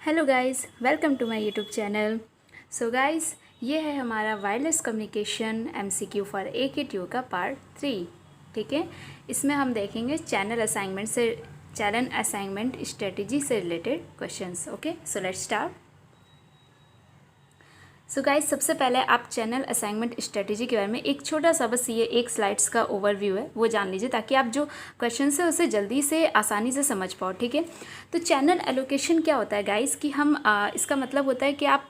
Hello guys, welcome to my YouTube channel. So guys, ये है हमारा wireless communication MCQ for AKTU का part 3। ठीक है, इसमें हम देखेंगे चैनल असाइनमेंट स्ट्रेटजी से related questions. Okay, so let's start. So guys, सबसे पहले आप चैनल असाइनमेंट स्ट्रेटजी के बारे में एक छोटा सा, बस ये एक स्लाइड्स का ओवरव्यू है, वो जान लीजिए ताकि आप जो क्वेश्चन है उसे जल्दी से आसानी से समझ पाओ। ठीक है, तो चैनल एलोकेशन क्या होता है गाइस कि हम इसका मतलब होता है कि आप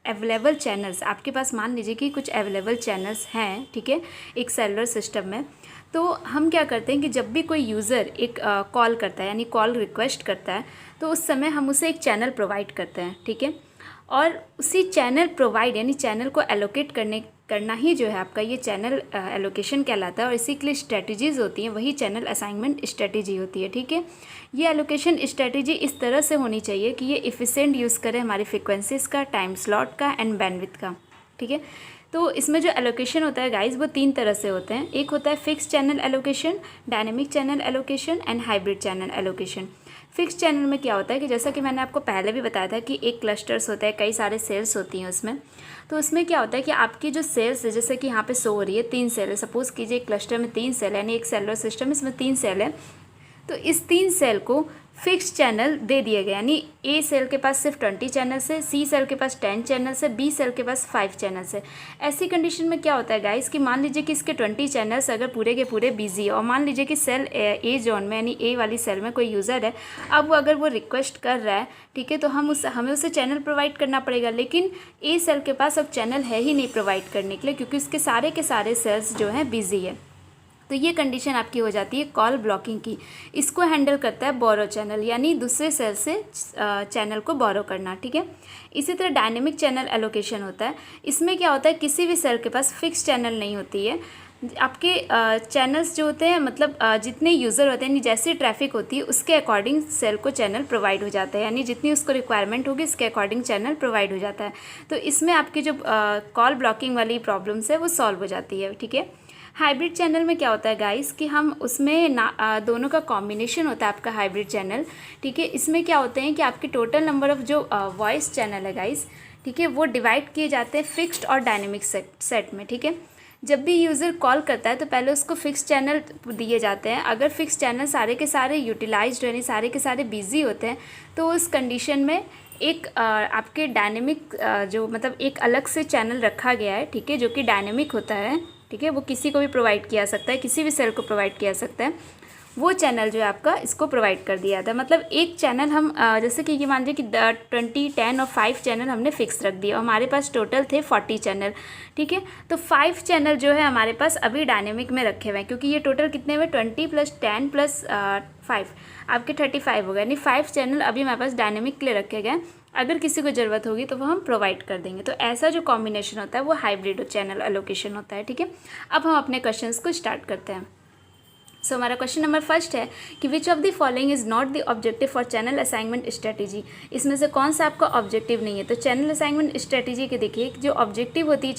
अवेलेबल चैनल्स, आपके पास मान लीजिए कि कुछ अवेलेबल चैनल्स हैं, ठीक है, एक सेलुलर सिस्टम में। तो हम क्या करते हैं कि जब भी कोई यूज़र एक कॉल करता है, यानी कॉल रिक्वेस्ट करता है, तो उस समय हम उसे एक चैनल प्रोवाइड करते हैं। ठीक है, और उसी चैनल प्रोवाइड यानी चैनल को एलोकेट करना ही जो है आपका ये चैनल एलोकेशन कहलाता है। और इसी के लिए स्ट्रेटजीज़ होती हैं, वही चैनल असाइनमेंट स्ट्रेटजी होती है। ठीक है, ये एलोकेशन स्ट्रेटजी इस तरह से होनी चाहिए कि ये इफ़िशेंट यूज़ करे हमारी फ्रिक्वेंसीज़ का, टाइम स्लॉट का एंड बैंडविड्थ का। ठीक है, तो इसमें जो एलोकेशन होता है गाइस वो 3 तरह से होते हैं। एक होता है fix channel allocation, dynamic channel allocation and hybrid channel allocation. Fix channel में क्या होता है कि जैसा कि मैंने आपको पहले भी बताया था कि एक क्लस्टर्स होता है, कई सारे सेल्स होती हैं उसमें। तो उसमें क्या होता है कि आपकी जो सेल्स है, जैसे कि यहाँ पे शो हो रही है 3 सेल है, सपोज़ कीजिए एक क्लस्टर में 3 सेल है, यानी एक सेलुलर सिस्टम इसमें 3 सेल है। तो इस 3 सेल को फिक्स चैनल दे दिए गए, यानी ए सेल के पास सिर्फ 20 चैनल्स है, सी सेल के पास 10 चैनल्स है, बी सेल के पास 5 चैनल्स है। ऐसी कंडीशन में क्या होता है गाइस कि मान लीजिए कि इसके 20 चैनल्स अगर पूरे के पूरे बिजी है, और मान लीजिए कि सेल ए जोन में यानी ए वाली सेल में कोई यूज़र है, अब वो अगर वो रिक्वेस्ट कर रहा है, ठीक है, तो हमें उसे चैनल प्रोवाइड करना पड़ेगा। लेकिन ए सेल के पास अब चैनल है ही नहीं प्रोवाइड करने के लिए, क्योंकि उसके सारे के सारे सेल्स जो हैं बिजी है। तो ये कंडीशन आपकी हो जाती है कॉल ब्लॉकिंग की। इसको हैंडल करता है बोरो चैनल, यानी दूसरे सेल से चैनल को बोरो करना। ठीक है, इसी तरह डायनेमिक चैनल एलोकेशन होता है। इसमें क्या होता है, किसी भी सेल के पास फिक्स चैनल नहीं होती है। आपके चैनल्स जो होते हैं, मतलब जितने यूज़र होते हैं, यानी जैसी ट्रैफिक होती है उसके अकॉर्डिंग सेल को चैनल प्रोवाइड हो जाता है, यानी जितनी उसको रिक्वायरमेंट होगी उसके अकॉर्डिंग चैनल प्रोवाइड हो जाता है। तो इसमें आपकी जो कॉल ब्लॉकिंग वाली प्रॉब्लम्स है वो सॉल्व हो जाती है। ठीक है, हाइब्रिड चैनल में क्या होता है गाइस कि हम उसमें दोनों का कॉम्बिनेशन होता है आपका हाइब्रिड चैनल। ठीक है, इसमें क्या होते हैं कि आपके टोटल नंबर ऑफ जो वॉइस चैनल है गाइस, ठीक है, वो डिवाइड किए जाते हैं फिक्स्ड और डायनेमिक सेट में। ठीक है, जब भी यूज़र कॉल करता है तो पहले उसको फिक्स चैनल दिए जाते हैं। अगर फिक्स चैनल सारे के सारे यूटिलाइज्ड यानी सारे के सारे बिजी होते हैं, तो उस कंडीशन में एक आपके डायनेमिक जो मतलब एक अलग से चैनल रखा गया है, ठीक है, जो कि डायनेमिक होता है। ठीक है, वो किसी को भी प्रोवाइड किया सकता है, किसी भी सेल को प्रोवाइड किया सकता है। वो चैनल जो है आपका इसको प्रोवाइड कर दिया था। मतलब एक चैनल हम जैसे कि ये मान लीजिए कि 20, 10 और 5 चैनल हमने फिक्स रख दिया, और हमारे पास टोटल थे 40 चैनल। ठीक है, तो 5 चैनल जो है हमारे पास अभी डायनेमिक में रखे हुए हैं, क्योंकि ये टोटल कितने हुए, 20 + 10 + 5 आपके 35 हो गए, यानी 5 चैनल अभी हमारे पास डायनेमिक के लिए रखे गए। अगर किसी को ज़रूरत होगी तो वो हम प्रोवाइड कर देंगे। तो ऐसा जो कॉम्बिनेशन होता है वो हाइब्रिड चैनल एलोकेशन होता है। ठीक है, अब हम अपने क्वेश्चंस को स्टार्ट करते हैं। सो हमारा क्वेश्चन नंबर फर्स्ट है कि which of the following is not the objective for channel assignment strategy. इसमें से कौन सा आपका ऑब्जेक्टिव नहीं है। तो चैनल असाइनमेंट स्ट्रेटजी के देखिए, जो ऑब्जेक्टिव होती है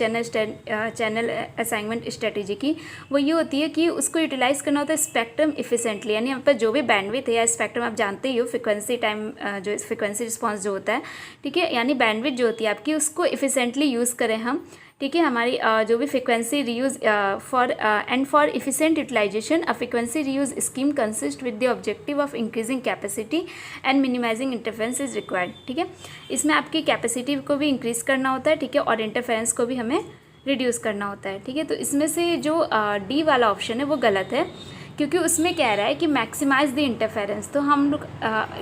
चैनल असाइनमेंट स्ट्रेटजी की, वो ये होती है कि उसको यूटिलाइज़ करना होता है स्पेक्ट्रम इफिशेंटली, यानी हम पर जो भी बैंडविड्थ है या स्पेक्ट्रम, आप जानते ही हो फ्रिक्वेंसी टाइम जो फ्रिक्वेंसी रिस्पॉन्स जो होता है, ठीक है, यानी बैंडविड्थ जो होती है आपकी, उसको इफिशेंटली यूज़ करें हम। ठीक है, हमारी जो भी frequency reuse for efficient utilisation a frequency reuse scheme consist with the objective of increasing capacity and minimising interference is required. ठीक है, इसमें आपकी कैपेसिटी को भी इंक्रीज़ करना होता है, ठीक है, और इंटरफेरेंस को भी हमें रिड्यूस करना होता है। ठीक है, तो इसमें से जो डी वाला ऑप्शन है वो गलत है, क्योंकि उसमें कह रहा है कि मैक्सिमाइज द इंटरफेरेंस। तो हम लोग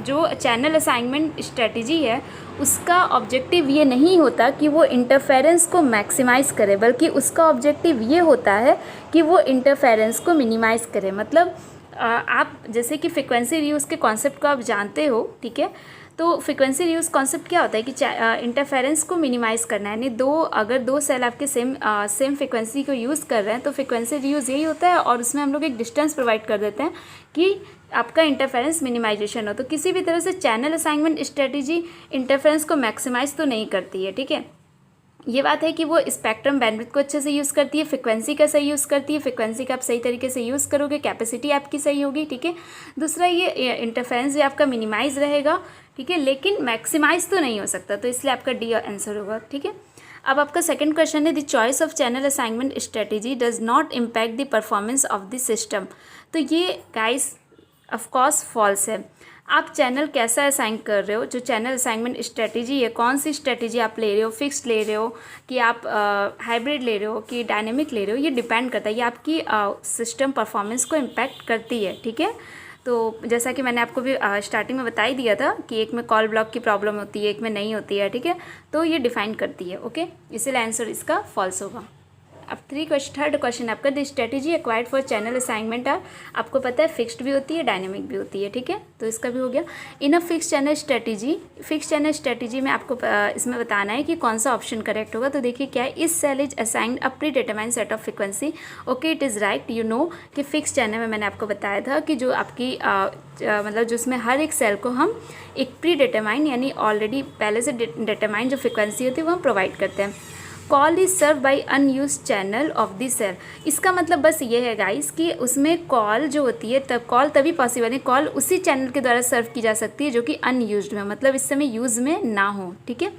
जो चैनल असाइनमेंट स्ट्रेटजी है उसका ऑब्जेक्टिव ये नहीं होता कि वो इंटरफेरेंस को मैक्सिमाइज़ करे, बल्कि उसका ऑब्जेक्टिव ये होता है कि वो इंटरफेरेंस को मिनिमाइज़ करे। मतलब आप जैसे कि फ्रिक्वेंसी रीयूज़ के कॉन्सेप्ट को आप जानते हो, ठीक है, तो फ्रिक्वेंसी रीयूज़ कॉन्सेप्ट क्या होता है कि इंटरफेरेंस को मिनिमाइज़ करना है, यानी अगर दो सेल आपके सेम फ्रिक्वेंसी को यूज़ कर रहे हैं तो फ्रिक्वेंसी रीयूज़ यही होता है, और उसमें हम लोग एक डिस्टेंस प्रोवाइड कर देते हैं कि आपका इंटरफेरेंस मिनिमाइजेशन हो। तो किसी भी तरह से चैनल असाइनमेंट स्ट्रेटजी इंटरफेरेंस को मैक्सिमाइज़ तो नहीं करती है। ठीक है, ये बात है कि वो स्पेक्ट्रम बैंडविड्थ को अच्छे से यूज़ करती है, फ्रिक्वेंसी का सही यूज़ करती है। फ्रिक्वेंसी का आप सही तरीके से यूज़ करोगे, कैपेसिटी आपकी सही होगी। ठीक है, दूसरा ये इंटरफेरेंस भी आपका मिनिमाइज़ रहेगा। ठीक है, लेकिन मैक्सिमाइज तो नहीं हो सकता, तो इसलिए आपका डी आंसर होगा। ठीक है, अब आपका सेकंड क्वेश्चन है the choice of channel assignment strategy does not impact the performance of the system. तो ये गाइस ऑफ कोर्स फॉल्स है। आप चैनल कैसा असाइन कर रहे हो, जो चैनल असाइनमेंट स्ट्रेटेजी है, कौन सी स्ट्रेटेजी आप ले रहे हो, फिक्स्ड ले रहे हो कि आप हाइब्रिड ले रहे हो कि डायनेमिक ले रहे हो, ये डिपेंड करता है, ये आपकी सिस्टम परफॉर्मेंस को इम्पैक्ट करती है। ठीक है, तो जैसा कि मैंने आपको भी स्टार्टिंग में बता ही दिया था कि एक में कॉल ब्लॉक की प्रॉब्लम होती है, एक में नहीं होती है। ठीक है, तो ये डिफाइन करती है। ओके, इसलिए आंसर इसका फॉल्स होगा। अब थर्ड क्वेश्चन आपका the strategy acquired for channel assignment are, आपको पता है फिक्स्ड भी होती है, डायनेमिक भी होती है। ठीक है, तो इसका भी हो गया। इन अ फिक्स चैनल स्ट्रेटेजी में आपको इसमें बताना है कि कौन सा ऑप्शन करेक्ट होगा। तो देखिए क्या है, इस cell is assigned a predetermined set of frequency. Okay, it is right. You know कि फिक्स चैनल में मैंने आपको बताया था कि जो आपकी मतलब जिसमें हर एक सेल को हम एक प्री डिटरमाइंड यानी ऑलरेडी पहले से डिटरमाइंड जो फ्रिक्वेंसी होती है वो हम प्रोवाइड करते हैं। Call is serve by unused channel of the cell. इसका मतलब बस ये है गाइस कि उसमें कॉल जो होती है तब कॉल तभी पॉसिबल है, कॉल उसी चैनल के द्वारा सर्व की जा सकती है जो कि अनयूज्ड में, मतलब इस समय यूज़ में ना हो। ठीक है,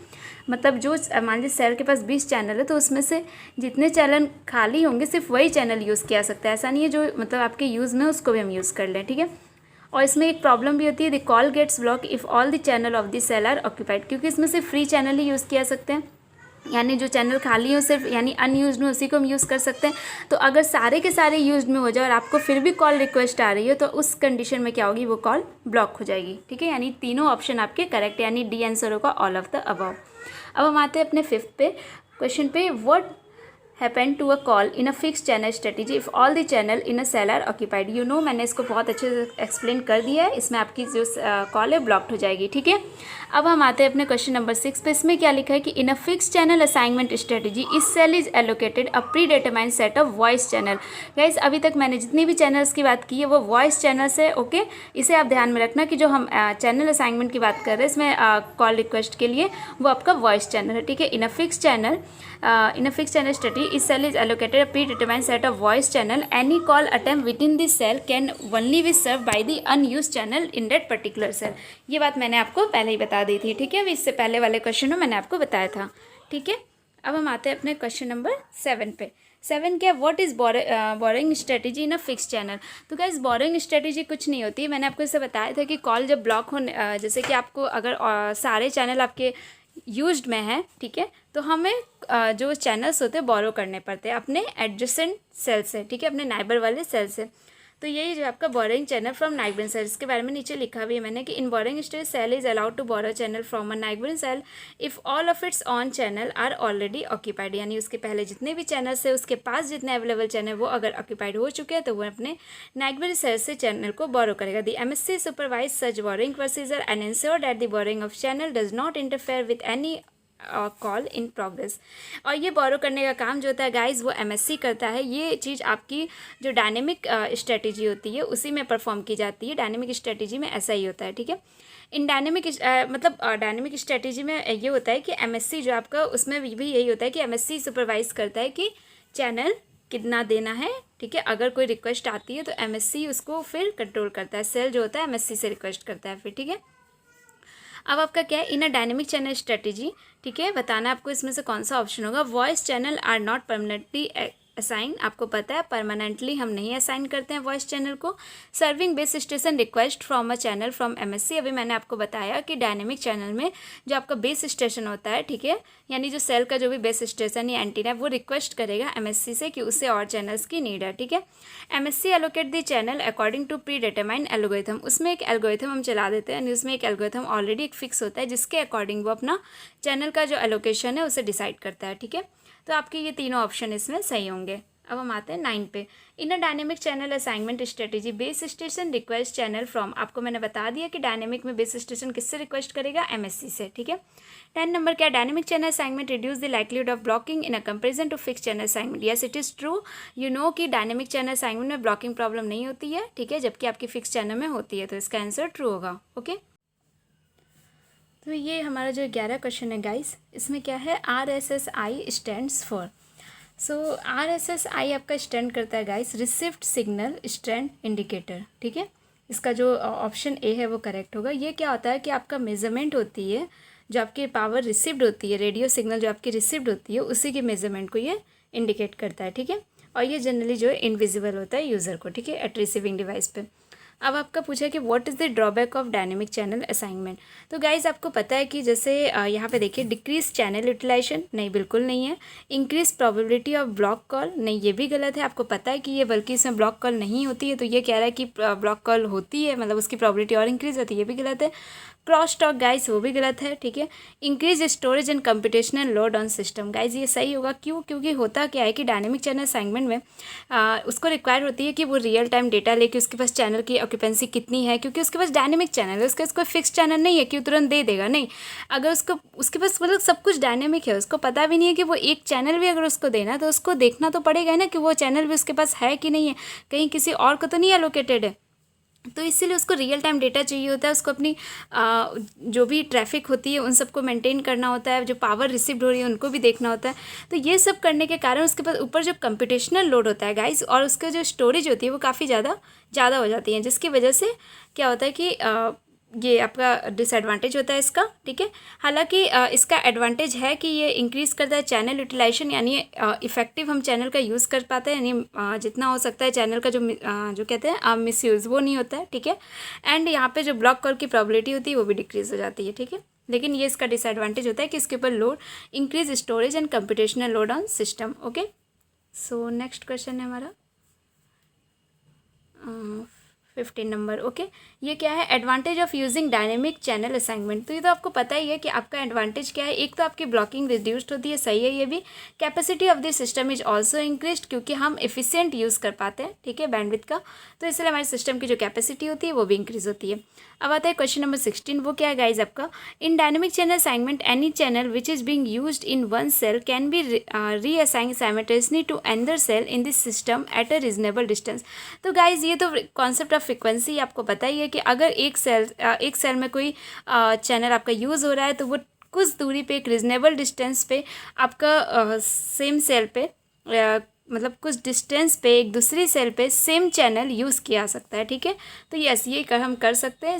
मतलब जो मान लीजिए सेल के पास 20 चैनल है तो उसमें से जितने चैनल खाली होंगे सिर्फ वही चैनल यूज़ किया सकता है। ऐसा नहीं है जो मतलब आपके यूज़ में उसको भी हम यूज़ कर लें। ठीक है, और इसमें एक प्रॉब्लम भी होती है, the call gets block if all the channel of the cell are occupied, क्योंकि इसमें सिर्फ फ्री चैनल ही यूज़ किया सकते हैं, यानी जो चैनल खाली हो सिर्फ यानी अनयूज्ड में उसी को हम यूज़ कर सकते हैं। तो अगर सारे के सारे यूज्ड में हो जाए और आपको फिर भी कॉल रिक्वेस्ट आ रही है तो उस कंडीशन में क्या होगी, वो कॉल ब्लॉक हो जाएगी। ठीक है, यानी तीनों ऑप्शन आपके करेक्ट, यानी डी आंसर होगा ऑल ऑफ द अबव। अब हम आते हैं अपने फिफ्थ पे क्वेश्चन पे, what happen to a call in a fix channel strategy if all the channel in a cell are occupied. You know मैंने इसको बहुत अच्छे से एक्सप्लेन कर दिया है, इसमें आपकी जो कॉल है ब्लॉक्ड हो जाएगी। ठीक है, अब हम आते हैं अपने क्वेश्चन नंबर 6 पे। इसमें क्या लिखा है कि in a fix channel assignment strategy इस cell is allocated a predetermined set of voice channel. Guys अभी तक मैंने जितनी भी चैनल्स की बात की है वो वॉइस चैनल्स है। ओके, इसे आप ध्यान में रखना कि जो हम चैनल असाइनमेंट की बात कर रहे हैं इसमें कॉल रिक्वेस्ट के लिए वो आपका वॉइस चैनल है। ठीक है, in a fix channel strategy is cell is allocated a predetermined set of voice channel. Any call attempt within this cell can only be served by the unused channel in that particular cell. ये बात मैंने आपको पहले ही बता दी थी। ठीक है, अभी इससे पहले वाले क्वेश्चन में मैंने आपको बताया था। ठीक है, अब हम आते हैं अपने क्वेश्चन नंबर 7 पे। 7 क्या, what is boring strategy in a fix channel. तो गाइस बोरिंग स्ट्रेटेजी कुछ नहीं होती, मैंने आपको इससे बताया था कि कॉल जब ब्लॉक होने जैसे कि आपको अगर सारे चैनल आपके यूज्ड में है, ठीक है, तो हमें जो चैनल्स होते हैं बोरो करने पड़ते हैं अपने एडजेसेंट सेल से। ठीक है, अपने नाइबर वाले सेल से। तो यही जो आपका borrowing channel from neighbouring cell, इसके बारे में नीचे लिखा भी है मैंने कि in borrowing stage cell is allowed to borrow channel from a neighbouring cell if all of its own channel are already occupied, यानी उसके पहले जितने भी चैनल्स है उसके पास जितने अवेलेबल चैनल वो अगर ऑक्यूपाइड हो चुके हैं तो वो अपने नाइबरिंग सेल से चैनल को बोरो करेगा। The MSC supervise such boring procedure and ensure that the borrowing of channel does not interfere with any call in progress. और ये बोरो करने का काम जो होता है गाइस वो MSC करता है। ये चीज़ आपकी जो डायनेमिक स्ट्रेटेजी होती है उसी में परफॉर्म की जाती है। डायनेमिक स्ट्रेटेजी में ऐसा ही होता है। ठीक है, इन डायनेमिक मतलब डायनेमिक स्ट्रेटेजी में ये होता है कि MSC जो आपका उसमें भी यही होता है कि MSC सुपरवाइज करता है कि चैनल कितना देना है। ठीक है, अगर कोई रिक्वेस्ट आती है तो MSC उसको फिर कंट्रोल करता है, सेल जो होता है MSC से रिक्वेस्ट करता है फिर। ठीक है, अब आपका क्या है, in a dynamic channel strategy, ठीक है, बताना आपको इसमें से कौन सा ऑप्शन होगा। Voice channel are not permanently assign, आपको पता है परमानेंटली हम नहीं असाइन करते हैं वॉइस चैनल को। Serving base station request from a channel from MSC, अभी मैंने आपको बताया कि डायनेमिक चैनल में जो आपका बेस स्टेशन होता है, ठीक है, यानी जो सेल का जो भी बेस स्टेशन या एंटीना है वो रिक्वेस्ट करेगा MSC से कि उसे और चैनल्स की नीड है। ठीक है, MSC allocate the channel according to predetermined algorithm, उसमें एक एल्गोरिथम हम चला देते हैं, उसमें एक एल्गोरिथम ऑलरेडी एक फिक्स होता है जिसके अकॉर्डिंग वो अपना चैनल का जो एलोकेशन है उसे डिसाइड करता है। ठीक है, तो आपके ये तीनों ऑप्शन इसमें सही होंगे। अब हम आते हैं 9 पे। In a dynamic channel assignment strategy base station request channel from, आपको मैंने बता दिया कि डायनेमिक में बेस स्टेशन किससे रिक्वेस्ट करेगा, MSC से। ठीक है, 10 नंबर क्या, dynamic channel assignment reduce the likelihood of blocking in a comparison to fix channel assignment. Yes it is true. You know कि डायनेमिक चैनल असाइनमेंट में ब्लॉकिंग प्रॉब्लम नहीं होती है, ठीक है, जबकि आपकी फिक्स चैनल में होती है, तो इसका आंसर ट्रू होगा। ओके, तो ये हमारा जो 11 क्वेश्चन है गाइस, इसमें क्या है, RSSI stands for. So RSSI आपका स्टैंड करता है guys received signal strength indicator. ठीक है, इसका जो ऑप्शन ए है वो करेक्ट होगा। ये क्या होता है कि आपका मेज़रमेंट होती है, जो आपकी पावर रिसीव्ड होती है, रेडियो सिग्नल जो आपकी रिसीव्ड होती है, उसी के मेज़रमेंट को ये इंडिकेट करता है, ठीक है। और ये जनरली जो है इनविजिबल होता है यूज़र को, ठीक है, एट रिसीविंग डिवाइस पे। अब आपका पूछा है कि what is the drawback of dynamic channel assignment. तो गाइज आपको पता है कि जैसे यहाँ पे देखिए, डिक्रीज चैनल यूटिलाइजेशन, नहीं बिल्कुल नहीं है। Increase probability of block call, नहीं ये भी गलत है। आपको पता है कि ये बल्कि इसमें ब्लॉक कॉल नहीं होती है, तो ये कह रहा है कि ब्लॉक कॉल होती है, मतलब उसकी प्रोबेबिलिटी और इंक्रीज होती है, ये भी गलत है। क्रॉस टॉक गाइज वो भी गलत है, ठीक है। Increase storage and computational load on system, guys ये सही होगा। क्यों? क्योंकि होता क्या है कि डायनेमिक चैनल असाइनमेंट में उसको रिक्वायर होती है कि वो रियल टाइम डेटा लेके उसके पास चैनल की ऑक्यूपेंसी कितनी है, क्योंकि उसके पास डायनेमिक चैनल है, उसके पास कोई फिक्स चैनल नहीं है कि वो तुरंत दे देगा, नहीं। अगर उसके पास मतलब सब कुछ डायनेमिक है, उसको पता भी नहीं है कि वो एक चैनल भी अगर उसको देना, तो उसको देखना तो पड़ेगा ना कि वो चैनल भी उसके पास है कि नहीं है, कहीं किसी और को तो नहीं एलोकेटेड है। तो इसीलिए उसको रियल टाइम डेटा चाहिए होता है, उसको अपनी जो भी ट्रैफिक होती है उन सबको मेंटेन करना होता है, जो पावर रिसीव्ड हो रही है उनको भी देखना होता है। तो ये सब करने के कारण उसके पास ऊपर जो कंप्यूटेशनल लोड होता है गाइस, और उसका जो स्टोरेज होती है वो काफ़ी ज़्यादा हो जाती है, जिसकी वजह से क्या होता है कि ये आपका डिसएडवांटेज होता है इसका, ठीक है। हालांकि इसका एडवांटेज है कि ये इंक्रीज़ करता है चैनल यूटिलाइजेशन, यानी इफ़ेक्टिव हम चैनल का यूज़ कर पाते हैं, यानी जितना हो सकता है चैनल का जो कहते हैं मिसयूज़ वो नहीं होता है, ठीक है। एंड यहाँ पे जो ब्लॉक कॉल की प्रोबेबिलिटी होती है वो भी डिक्रीज़ हो जाती है, ठीक है। लेकिन ये इसका डिसएडवांटेज होता है कि इसके ऊपर load increase storage and computational load on system. Okay, so next question है हमारा 15 नंबर। ओके, ये क्या है? Advantage of using dynamic channel assignment. तो ये तो आपको पता ही है कि आपका एडवांटेज क्या है। एक तो आपकी ब्लॉकिंग रिड्यूस्ड होती है, सही है ये भी। Capacity of the system is also increased, क्योंकि हम एफिशिएंट यूज़ कर पाते हैं, ठीक है, बैंडविड्थ का, तो इसलिए हमारे सिस्टम की जो कैपेसिटी होती है वो भी इंक्रीज़ होती है। अब आता है क्वेश्चन नंबर 16। वो क्या है गाइज आपका? In dynamic channel assignment any channel which is being used in one cell can be reassign simultaneously to another cell in this system at a reasonable distance. तो गाइज ये तो concept of frequency आपको पता ही है कि अगर एक cell में कोई चैनल आपका यूज़ हो रहा है, तो वो कुछ दूरी पे, एक रीजनेबल डिस्टेंस पे आपका सेम सेल पे मतलब कुछ डिस्टेंस पे एक दूसरी सेल पे सेम चैनल यूज़ किया जा सकता है, ठीक है। तो यस, ये हम कर सकते हैं,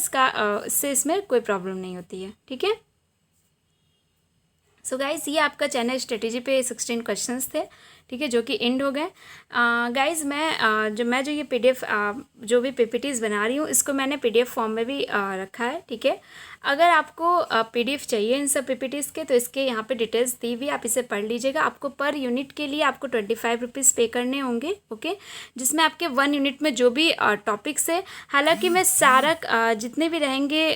इससे इसमें कोई प्रॉब्लम नहीं होती है, ठीक है। सो गाइज़ ये आपका चैनल स्ट्रेटेजी पे 16 क्वेश्चंस थे, ठीक है, जो कि एंड हो गए। गाइज़ मैं जो ये PDF जो भी PPTs बना रही हूँ, इसको मैंने PDF फॉर्म में भी रखा है, ठीक है। अगर आपको PDF चाहिए इन सब PPTs के, तो इसके यहाँ पे डिटेल्स दी हुई, आप इसे पढ़ लीजिएगा। आपको पर यूनिट के लिए आपको 25 रुपीज़ पे करने होंगे, ओके, जिसमें आपके 1 यूनिट में जो भी टॉपिक्स है, हालांकि मैं सारा जितने भी रहेंगे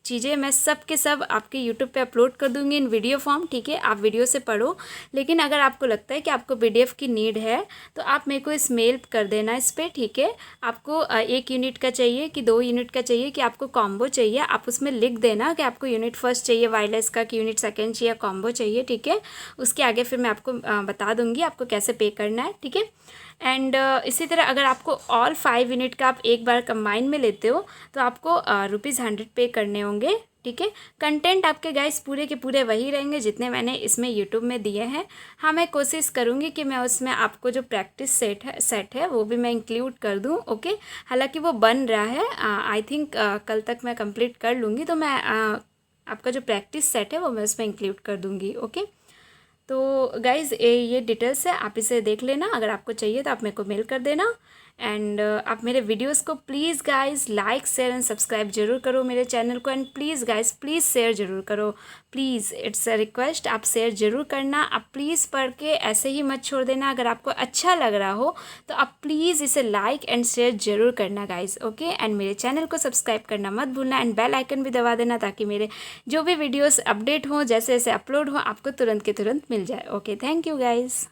चीज़ें मैं सब के सब आपके यूट्यूब पे अपलोड कर दूंगी इन वीडियो फॉर्म, ठीक है। आप वीडियो से पढ़ो, लेकिन अगर आपको लगता है कि आपको PDF की नीड है, तो आप मेरे को इस मेल कर देना इस पर, ठीक है। आपको 1 यूनिट का चाहिए कि 2 यूनिट का चाहिए कि आपको कॉम्बो चाहिए, आप उसमें लिख देना कि आपको यूनिट फर्स्ट चाहिए वायरलेस का, कि यूनिट सेकेंड चाहिए, कॉम्बो चाहिए, ठीक है। उसके आगे फिर मैं आपको बता दूँगी आपको कैसे पे करना है, ठीक है। एंड इसी तरह अगर आपको ऑल 5 यूनिट का आप एक बार कंबाइन में लेते हो, तो आपको ₹100 पे करने होंगे, ठीक है। कंटेंट आपके गाइस पूरे के पूरे वही रहेंगे जितने मैंने इसमें यूट्यूब में दिए हैं। हाँ, मैं कोशिश करूँगी कि मैं उसमें आपको जो प्रैक्टिस सेट है वो भी मैं इंक्लूड कर दूँ, ओके। हालांकि वो बन रहा है, आई थिंक कल तक मैं कंप्लीट कर लूँगी, तो मैं आपका जो प्रैक्टिस सेट है वो मैं उसमें इंक्लूड कर दूँगी, ओके। तो गाइज़ ये डिटेल्स है, आप इसे देख लेना। अगर आपको चाहिए तो आप मेरे को मेल कर देना। एंड आप मेरे वीडियोस को please guys like share and subscribe जरूर करो मेरे चैनल को। And please guys please share ज़रूर करो, प्लीज़, इट्स अ रिक्वेस्ट, आप शेयर ज़रूर करना। आप प्लीज़ पढ़ के ऐसे ही मत छोड़ देना। अगर आपको अच्छा लग रहा हो तो आप प्लीज़ इसे लाइक एंड शेयर ज़रूर करना गाइज़, ओके। एंड मेरे चैनल को सब्सक्राइब करना मत भूलना, एंड बेल आइकन भी दबा देना, ताकि मेरे जो भी वीडियोज़ अपडेट हों, जैसे जैसे अपलोड हो, आपको तुरंत के तुरंत मिल जाए, ओके। Thank you guys.